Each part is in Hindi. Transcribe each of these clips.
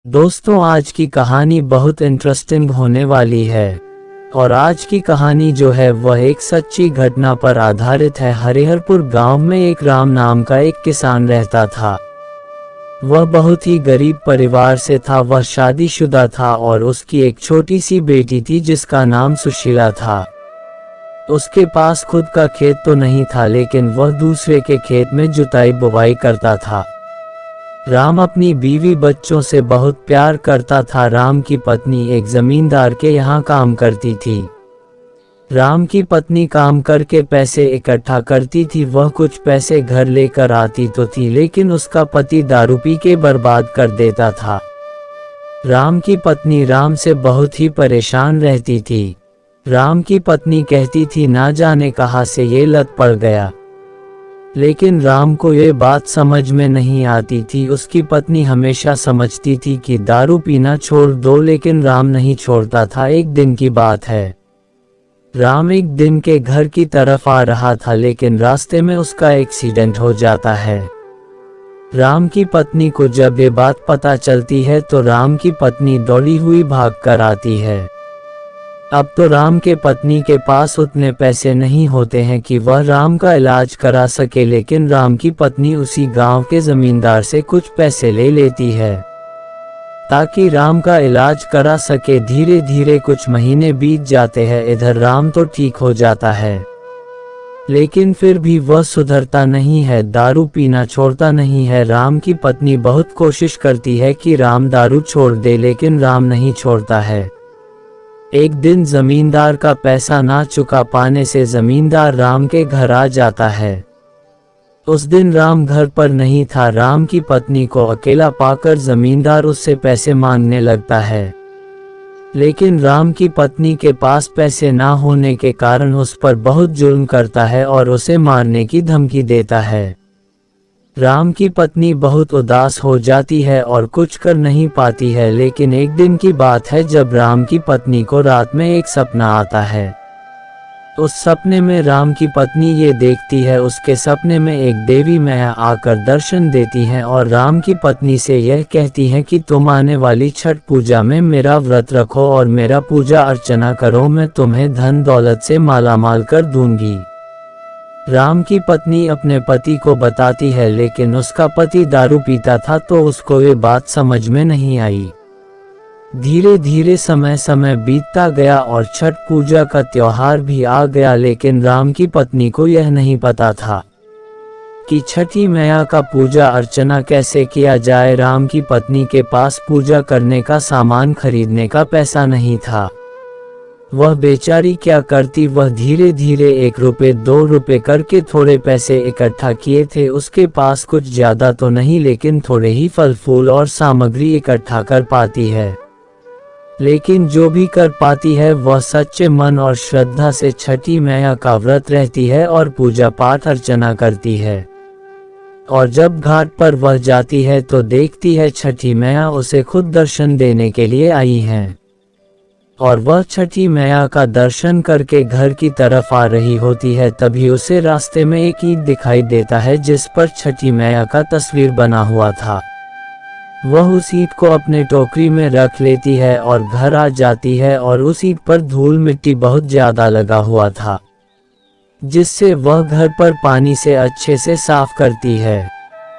दोस्तों, आज की कहानी बहुत इंटरेस्टिंग होने वाली है। और आज की कहानी जो है वह एक सच्ची घटना पर आधारित है। हरिहरपुर गांव में एक राम नाम का एक किसान रहता था। वह बहुत ही गरीब परिवार से था। वह शादीशुदा था और उसकी एक छोटी सी बेटी थी जिसका नाम सुशीला था। उसके पास खुद का खेत तो नहीं था, लेकिन वह दूसरे के खेत में जुताई बुवाई करता था। राम अपनी बीवी बच्चों से बहुत प्यार करता था। राम की पत्नी एक जमींदार के यहाँ काम करती थी। राम की पत्नी काम करके पैसे इकट्ठा करती थी। वह कुछ पैसे घर लेकर आती तो थी, लेकिन उसका पति दारू पी के बर्बाद कर देता था। राम की पत्नी राम से बहुत ही परेशान रहती थी। राम की पत्नी कहती थी, ना जाने कहाँ से ये लत पड़ गया। लेकिन राम को ये बात समझ में नहीं आती थी। उसकी पत्नी हमेशा समझती थी कि दारू पीना छोड़ दो, लेकिन राम नहीं छोड़ता था। एक दिन की बात है। राम एक दिन के घर की तरफ आ रहा था, लेकिन रास्ते में उसका एक्सीडेंट हो जाता है। राम की पत्नी को जब ये बात पता चलती है तो राम की पत्नी दौड़ी हुई भाग कर आती है। अब तो राम के पत्नी के पास उतने पैसे नहीं होते हैं कि वह राम का इलाज करा सके, लेकिन राम की पत्नी उसी गांव के जमींदार से कुछ पैसे ले लेती है ताकि राम का इलाज करा सके। धीरे धीरे कुछ महीने बीत जाते हैं। इधर राम तो ठीक हो जाता है, लेकिन फिर भी वह सुधरता नहीं है, दारू पीना छोड़ता नहीं है। राम की पत्नी बहुत कोशिश करती है कि राम दारू छोड़ दे, लेकिन राम नहीं छोड़ता है। एक दिन जमींदार का पैसा ना चुका पाने से जमींदार राम के घर आ जाता है। उस दिन राम घर पर नहीं था। राम की पत्नी को अकेला पाकर जमींदार उससे पैसे मांगने लगता है, लेकिन राम की पत्नी के पास पैसे ना होने के कारण उस पर बहुत जुल्म करता है और उसे मारने की धमकी देता है। राम की पत्नी बहुत उदास हो जाती है और कुछ कर नहीं पाती है। लेकिन एक दिन की बात है जब राम की पत्नी को रात में एक सपना आता है। उस सपने में राम की पत्नी ये देखती है, उसके सपने में एक देवी मैया आकर दर्शन देती हैं और राम की पत्नी से यह कहती हैं कि तुम आने वाली छठ पूजा में मेरा व्रत रखो और मेरा पूजा अर्चना करो, मैं तुम्हें धन दौलत से मालामाल कर दूंगी। राम की पत्नी अपने पति को बताती है, लेकिन उसका पति दारू पीता था तो उसको ये बात समझ में नहीं आई। धीरे धीरे समय बीतता गया और छठ पूजा का त्योहार भी आ गया, लेकिन राम की पत्नी को यह नहीं पता था कि छठी मैया का पूजा अर्चना कैसे किया जाए। राम की पत्नी के पास पूजा करने का सामान खरीदने का पैसा नहीं था। वह बेचारी क्या करती, वह धीरे धीरे 1 रुपए 2 रुपए करके थोड़े पैसे इकट्ठा किए थे। उसके पास कुछ ज्यादा तो नहीं, लेकिन थोड़े ही फल फूल और सामग्री इकट्ठा कर पाती है। लेकिन जो भी कर पाती है वह सच्चे मन और श्रद्धा से छठी मैया का व्रत रहती है और पूजा पाठ अर्चना करती है। और जब घाट पर वह जाती है तो देखती है छठी मैया उसे खुद दर्शन देने के लिए आई हैं। और वह छठी मैया का दर्शन करके घर की तरफ आ रही होती है। तभी उसे रास्ते में एक ईंट दिखाई देता है जिस पर छठी मैया का तस्वीर बना हुआ था। वह उस ईंट को अपने टोकरी में रख लेती है और घर आ जाती है। और उस ईंट पर धूल मिट्टी बहुत ज्यादा लगा हुआ था, जिससे वह घर पर पानी से अच्छे से साफ करती है।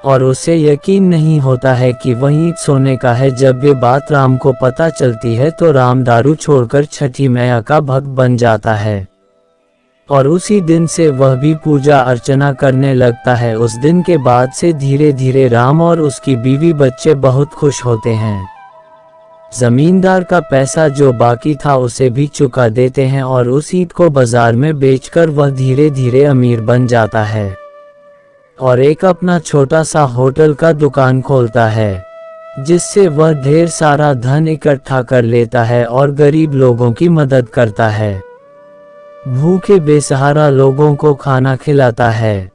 और उसे यकीन नहीं होता है कि वह ईंट सोने का है। जब ये बात राम को पता चलती है तो राम दारू छोड़कर छठी मैया का भक्त बन जाता है और उसी दिन से वह भी पूजा अर्चना करने लगता है। उस दिन के बाद से धीरे धीरे राम और उसकी बीवी बच्चे बहुत खुश होते हैं। जमींदार का पैसा जो बाकी था उसे भी चुका देते हैं और उस ईंट को बाजार में बेचकर वह धीरे धीरे अमीर बन जाता है और एक अपना छोटा सा होटल का दुकान खोलता है, जिससे वह ढेर सारा धन इकट्ठा कर लेता है और गरीब लोगों की मदद करता है। भूखे बेसहारा लोगों को खाना खिलाता है।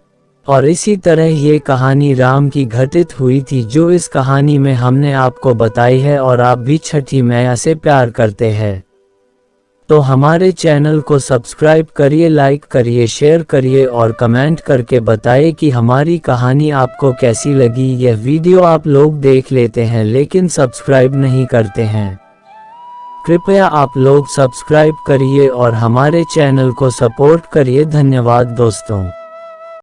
और इसी तरह ये कहानी राम की घटित हुई थी, जो इस कहानी में हमने आपको बताई है। और आप भी छठी मैया से प्यार करते हैं तो हमारे चैनल को सब्सक्राइब करिए, लाइक करिए, शेयर करिए और कमेंट करके बताइए कि हमारी कहानी आपको कैसी लगी। यह वीडियो आप लोग देख लेते हैं लेकिन सब्सक्राइब नहीं करते हैं। कृपया आप लोग सब्सक्राइब करिए और हमारे चैनल को सपोर्ट करिए। धन्यवाद दोस्तों।